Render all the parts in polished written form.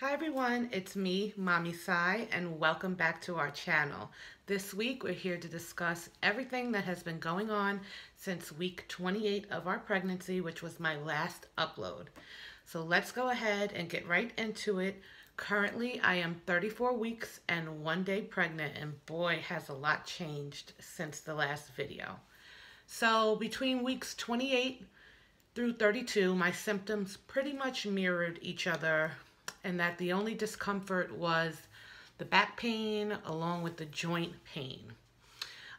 Hi everyone, it's me, Mommy Sai, and welcome back to our channel. This week we're here to discuss everything that has been going on since week 28 of our pregnancy, which was my last upload. So let's go ahead and get right into it. Currently, I am 34 weeks and 1 day pregnant, and boy, has a lot changed since the last video. So between weeks 28 through 32, my symptoms pretty much mirrored each other, and that the only discomfort was the back pain along with the joint pain.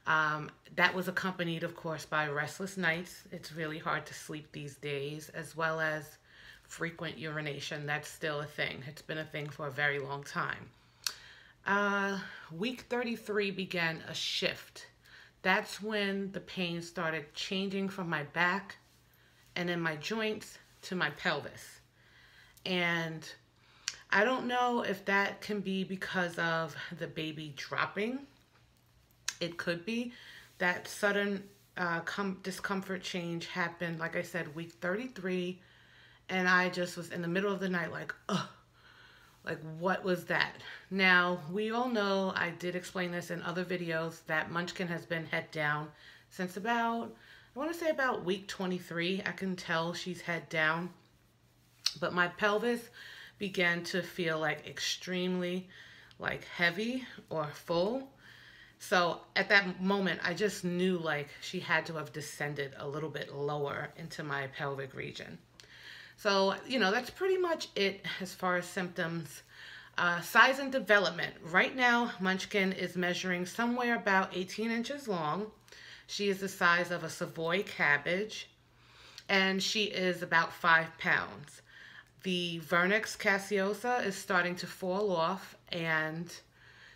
That was accompanied, of course, by restless nights. It's really hard to sleep these days, as well as frequent urination. That's still a thing. It's been a thing for a very long time. Week 33 began a shift. That's when the pain started changing from my back and in my joints to my pelvis. And I don't know if that can be because of the baby dropping. It could be. That sudden discomfort change happened, like I said, week 33, and I just was in the middle of the night like, ugh, like what was that? Now, we all know, I did explain this in other videos, that Munchkin has been head down since about, I want to say about week 23. I can tell she's head down, but my pelvis began to feel like extremely like heavy or full. So at that moment, I just knew like she had to have descended a little bit lower into my pelvic region. So, you know, that's pretty much it as far as symptoms. Size and development. Right now, Munchkin is measuring somewhere about 18 inches long. She is the size of a Savoy cabbage, and she is about 5 pounds. The vernix caseosa is starting to fall off, and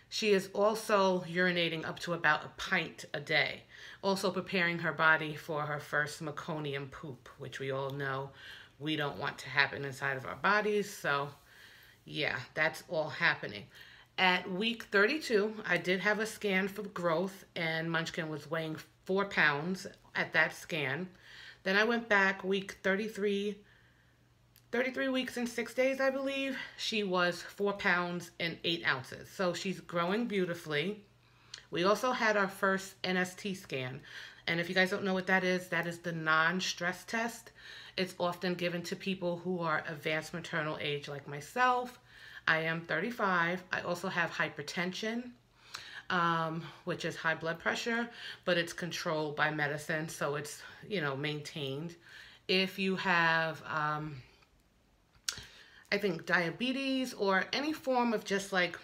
she is also urinating up to about a pint a day. Also preparing her body for her first meconium poop, which we all know we don't want to happen inside of our bodies. So yeah, that's all happening. At week 32, I did have a scan for growth, and Munchkin was weighing 4 pounds at that scan. Then I went back week 33 weeks and 6 days, I believe. She was 4 pounds and 8 ounces. So she's growing beautifully. We also had our first NST scan. And if you guys don't know what that is the non-stress test. It's often given to people who are advanced maternal age like myself. I am 35. I also have hypertension, which is high blood pressure, but it's controlled by medicine. So it's, you know, maintained. If you have, I think, diabetes or any form of just like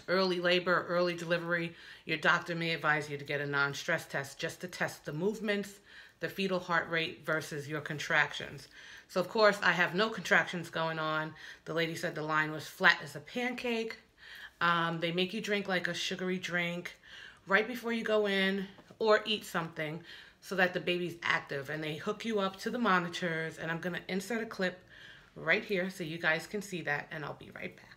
early labor, early delivery, your doctor may advise you to get a non-stress test just to test the movements, the fetal heart rate versus your contractions. So of course I have no contractions going on. The lady said the line was flat as a pancake. They make you drink like a sugary drink right before you go in, or eat something so that the baby's active, and they hook you up to the monitors, and I'm gonna insert a clip right here so you guys can see that, and I'll be right back.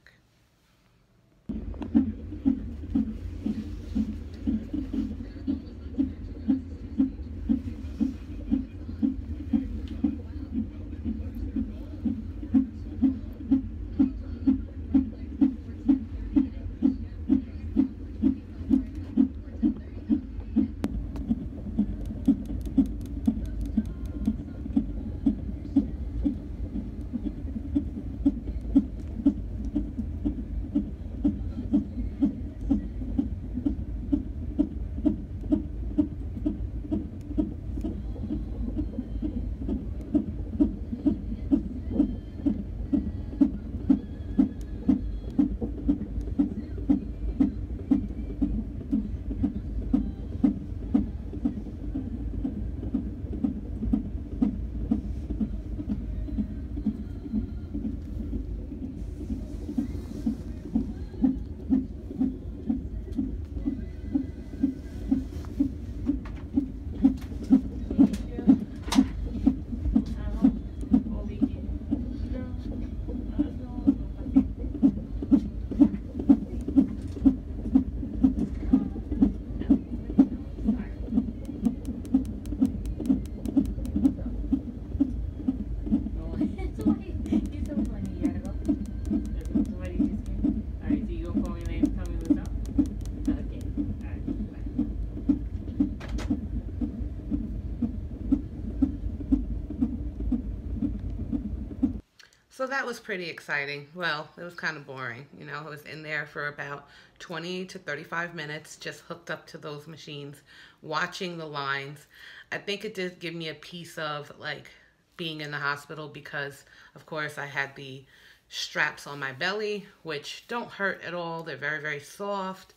So that was pretty exciting. Well, it was kind of boring. You know, I was in there for about 20 to 35 minutes, just hooked up to those machines, watching the lines. I think it did give me a piece of like being in the hospital because, of course, I had the straps on my belly, which don't hurt at all. They're very, very soft.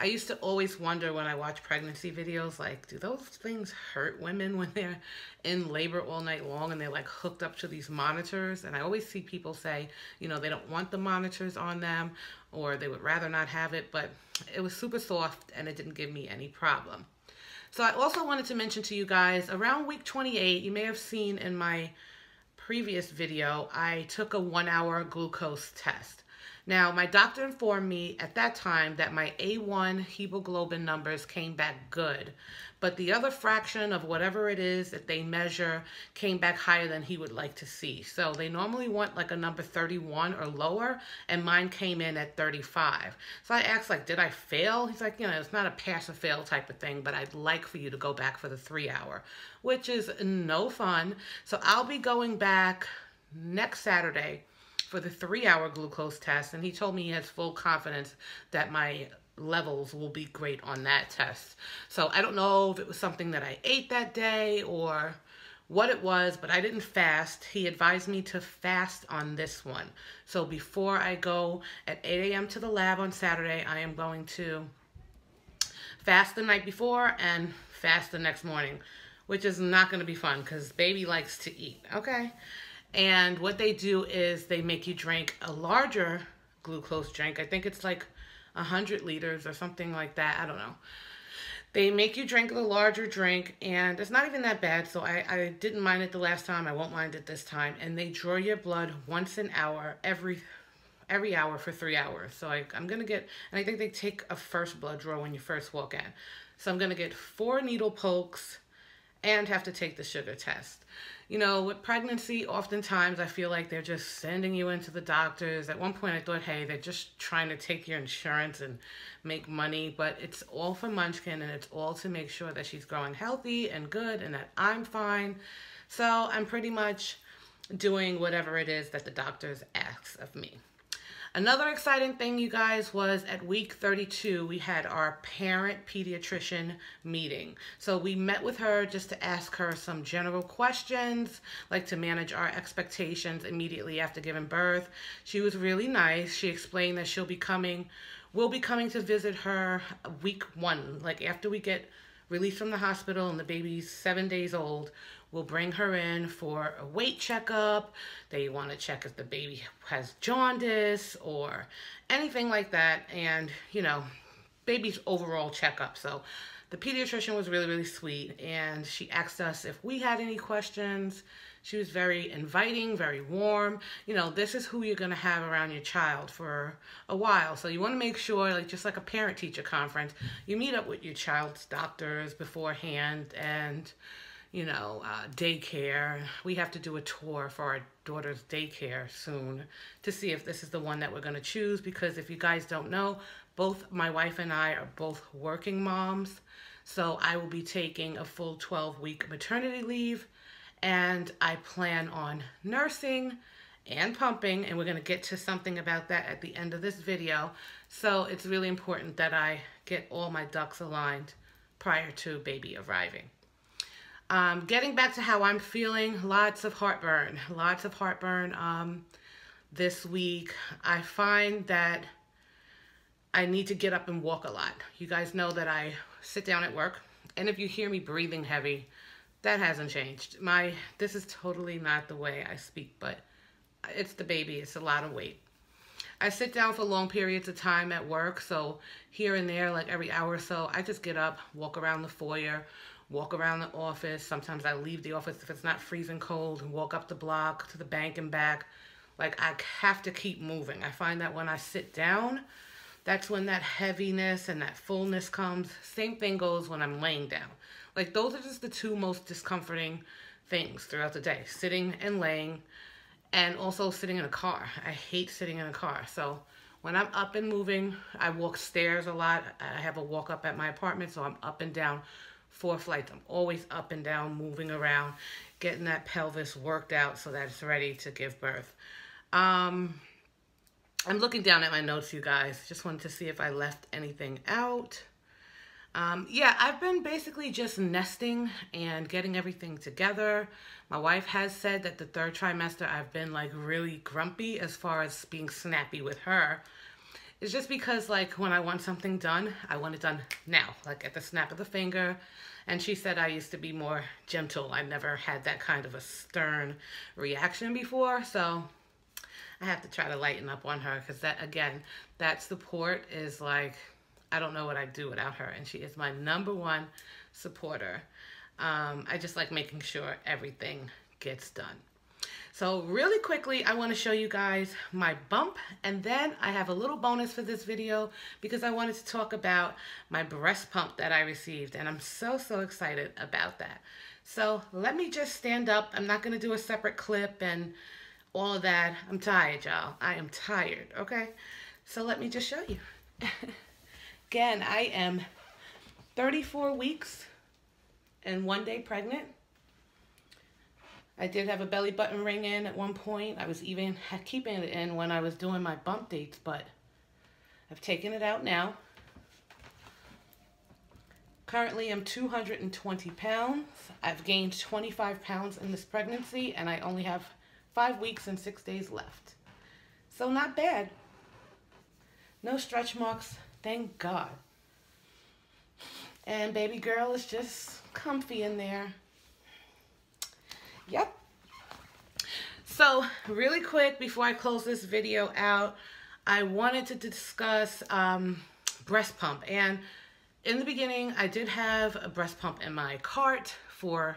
I used to always wonder when I watch pregnancy videos, like, do those things hurt women when they're in labor all night long and they're like hooked up to these monitors? And I always see people say, you know, they don't want the monitors on them or they would rather not have it, but it was super soft and it didn't give me any problem. So I also wanted to mention to you guys, around week 28, you may have seen in my previous video, I took a 1-hour glucose test. Now, my doctor informed me at that time that my A1 hemoglobin numbers came back good, but the other fraction of whatever it is that they measure came back higher than he would like to see. So they normally want like a number 31 or lower, and mine came in at 35. So I asked, like, did I fail? He's like, you know, it's not a pass or fail type of thing, but I'd like for you to go back for the 3-hour, which is no fun. So I'll be going back next Saturday for the 3-hour glucose test, and he told me he has full confidence that my levels will be great on that test. So I don't know if it was something that I ate that day or what it was, but I didn't fast. He advised me to fast on this one. So before I go at 8 a.m. to the lab on Saturday, I am going to fast the night before and fast the next morning, which is not going to be fun because baby likes to eat, okay? And what they do is they make you drink a larger glucose drink. I think it's like 100 liters or something like that. I don't know. They make you drink the larger drink, and it's not even that bad. So I didn't mind it the last time. I won't mind it this time. And they draw your blood once an hour, every hour for 3 hours. So I'm going to get, and I think they take a first blood draw when you first walk in. So I'm going to get 4 needle pokes and have to take the sugar test. You know, with pregnancy, oftentimes I feel like they're just sending you into the doctors. At one point I thought, hey, they're just trying to take your insurance and make money, but it's all for Munchkin and it's all to make sure that she's growing healthy and good and that I'm fine. So I'm pretty much doing whatever it is that the doctors ask of me. Another exciting thing, you guys, was at week 32, we had our parent pediatrician meeting. So we met with her just to ask her some general questions, like to manage our expectations immediately after giving birth. She was really nice. She explained that we'll be coming to visit her week 1, like after we get released from the hospital and the baby's 7 days old. We'll bring her in for a weight checkup. They want to check if the baby has jaundice or anything like that. And, you know, baby's overall checkup. So the pediatrician was really, really sweet. And she asked us if we had any questions. She was very inviting, very warm. You know, this is who you're going to have around your child for a while. So you want to make sure, like just like a parent-teacher conference, you meet up with your child's doctors beforehand and, you know, daycare. We have to do a tour for our daughter's daycare soon to see if this is the one that we're going to choose, because if you guys don't know, both my wife and I are both working moms. So I will be taking a full 12-week maternity leave, and I plan on nursing and pumping, and we're going to get to something about that at the end of this video. So it's really important that I get all my ducks aligned prior to baby arriving. Getting back to how I'm feeling, lots of heartburn this week. I find that I need to get up and walk a lot. You guys know that I sit down at work, and if you hear me breathing heavy, that hasn't changed. This is totally not the way I speak, but it's the baby. It's a lot of weight. I sit down for long periods of time at work, so here and there, like every hour or so, I just get up, walk around the foyer, walk around the office. Sometimes I leave the office if it's not freezing cold and walk up the block to the bank and back. Like, I have to keep moving. I find that when I sit down, that's when that heaviness and that fullness comes. Same thing goes when I'm laying down. Like, those are just the two most discomforting things throughout the day, sitting and laying, and also sitting in a car. I hate sitting in a car. So when I'm up and moving, I walk stairs a lot. I have a walk up at my apartment, so I'm up and down 4 flights. I'm always up and down, moving around, getting that pelvis worked out so that it's ready to give birth. I'm looking down at my notes, you guys. Just wanted to see if I left anything out. Yeah, I've been basically just nesting and getting everything together. My wife has said that the 3rd trimester I've been like really grumpy as far as being snappy with her. It's just because like when I want something done, I want it done now, like at the snap of the finger. And she said I used to be more gentle. I never had that kind of a stern reaction before. So I have to try to lighten up on her because that, again, that support is like, I don't know what I'd do without her. And she is my #1 supporter. I just like making sure everything gets done. So really quickly, I want to show you guys my bump, and then I have a little bonus for this video because I wanted to talk about my breast pump that I received, and I'm so excited about that. So let me just stand up. I'm not going to do a separate clip and all of that. I'm tired, y'all. I am tired, okay? So let me just show you. Again, I am 34 weeks and 1 day pregnant. I did have a belly button ring in at one point. I was even keeping it in when I was doing my bump dates, but I've taken it out now. Currently, I'm 220 pounds. I've gained 25 pounds in this pregnancy, and I only have 5 weeks and 6 days left. So not bad. No stretch marks, thank God. And baby girl is just comfy in there. Yep. So really quick before I close this video out, I wanted to discuss breast pump. And in the beginning, I did have a breast pump in my cart for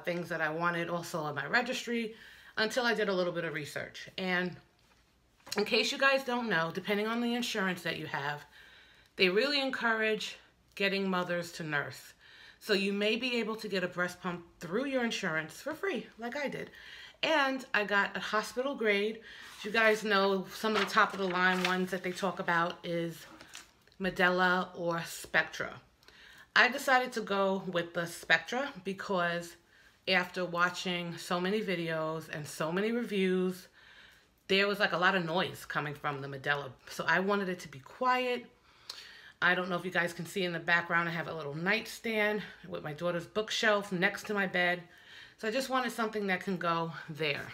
things that I wanted, also on my registry, until I did a little bit of research. And in case you guys don't know, depending on the insurance that you have, they really encourage getting mothers to nurse. So you may be able to get a breast pump through your insurance for free, like I did. And I got a hospital grade. As you guys know, some of the top of the line ones that they talk about is Medela or Spectra. I decided to go with the Spectra because after watching so many videos and so many reviews, there was like a lot of noise coming from the Medela. So I wanted it to be quiet. I don't know if you guys can see in the background, I have a little nightstand with my daughter's bookshelf next to my bed. So I just wanted something that can go there.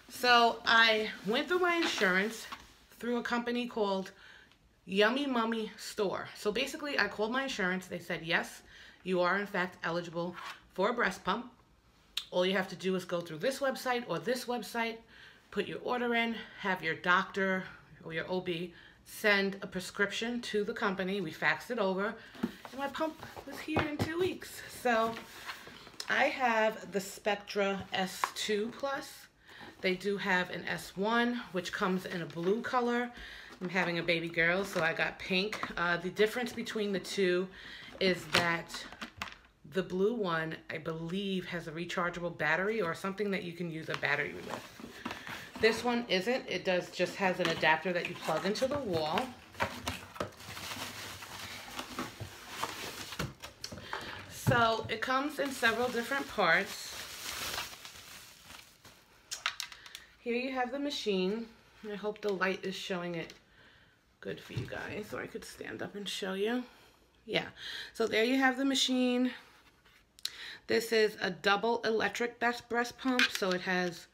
So I went through my insurance through a company called Yummy Mummy Store. So basically I called my insurance. They said, yes, you are in fact eligible for a breast pump. All you have to do is go through this website or this website, put your order in, have your doctor or your OB send a prescription to the company. We faxed it over, and my pump was here in 2 weeks. So I have the Spectra S2 Plus. They do have an S1, which comes in a blue color. I'm having a baby girl, so I got pink. The difference between the two is that the blue one, I believe, has a rechargeable battery or something that you can use a battery with. This one isn't. It just has an adapter that you plug into the wall. So it comes in several different parts. Here you have the machine. I hope the light is showing it good for you guys, or I could stand up and show you. Yeah, so there you have the machine. This is a double electric breast pump, so it has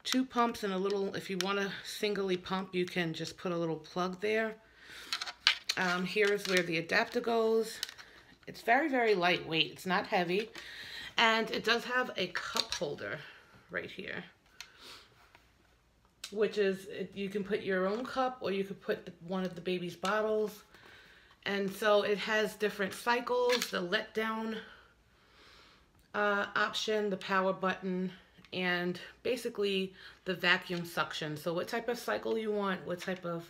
2 pumps and a little, if you want to singly pump, you can just put a little plug there. Here is where the adapter goes. It's very lightweight. It's not heavy. And it does have a cup holder right here, which is, you can put your own cup or you could put one of the baby's bottles. And so it has different cycles, the let down option, the power button, and basically the vacuum suction. So what type of cycle you want, what type of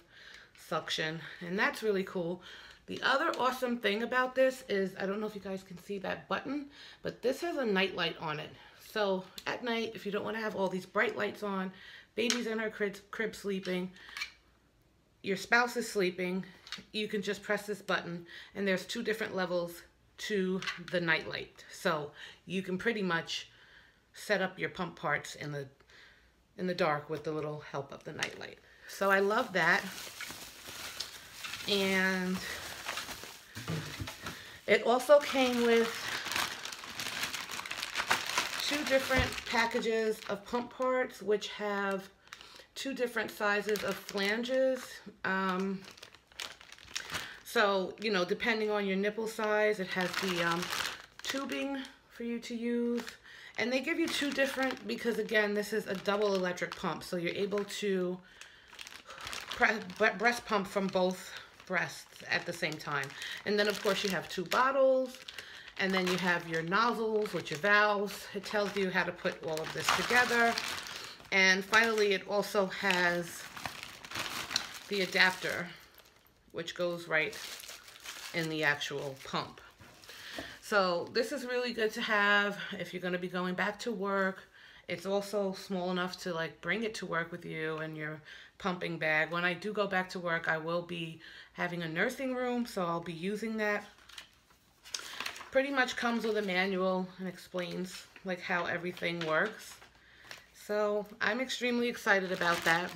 suction, and that's really cool. The other awesome thing about this is, I don't know if you guys can see that button, but this has a night light on it. So at night, if you don't want to have all these bright lights on, baby's in her crib sleeping, your spouse is sleeping, you can just press this button, and there's 2 different levels to the night light. So you can pretty much set up your pump parts in the in the dark with the little help of the nightlight. So I love that. And it also came with 2 different packages of pump parts, which have 2 different sizes of flanges. So, you know, depending on your nipple size, it has the tubing for you to use. And they give you 2 different, because again, this is a double electric pump. So you're able to breast pump from both breasts at the same time. And then of course you have 2 bottles, and then you have your nozzles with your valves. It tells you how to put all of this together. And finally, it also has the adapter, which goes right in the actual pump. So this is really good to have if you're going to be going back to work. It's also small enough to like bring it to work with you in your pumping bag. When I do go back to work, I will be having a nursing room, so I'll be using that. Pretty much comes with a manual and explains like how everything works. So I'm extremely excited about that.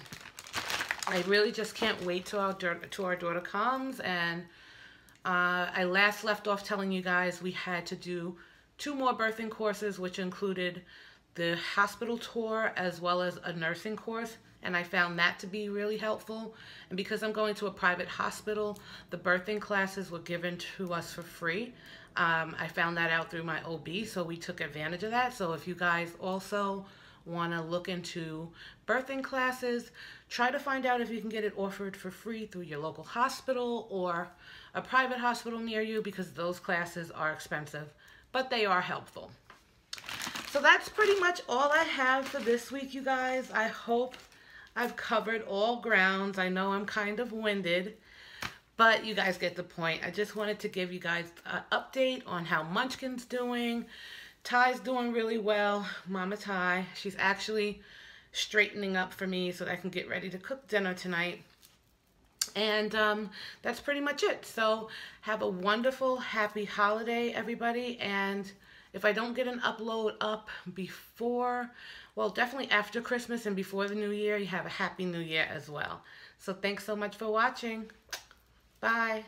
I really just can't wait till our daughter comes. And I last left off telling you guys we had to do 2 more birthing courses, which included the hospital tour as well as a nursing course. And I found that to be really helpful. And because I'm going to a private hospital, the birthing classes were given to us for free. I found that out through my OB, so we took advantage of that. So if you guys also want to look into birthing classes, try to find out if you can get it offered for free through your local hospital or a private hospital near you, because those classes are expensive, but they are helpful. So that's pretty much all I have for this week, you guys. I hope I've covered all grounds. I know I'm kind of winded, but you guys get the point. I just wanted to give you guys an update on how Munchkin's doing. Ty's doing really well. Mama Ty, she's actually straightening up for me so that I can get ready to cook dinner tonight. And that's pretty much it. So have a wonderful, happy holiday, everybody. And if I don't get an upload up before, well, definitely after Christmas and before the New Year, you have a happy New Year as well. So thanks so much for watching. Bye.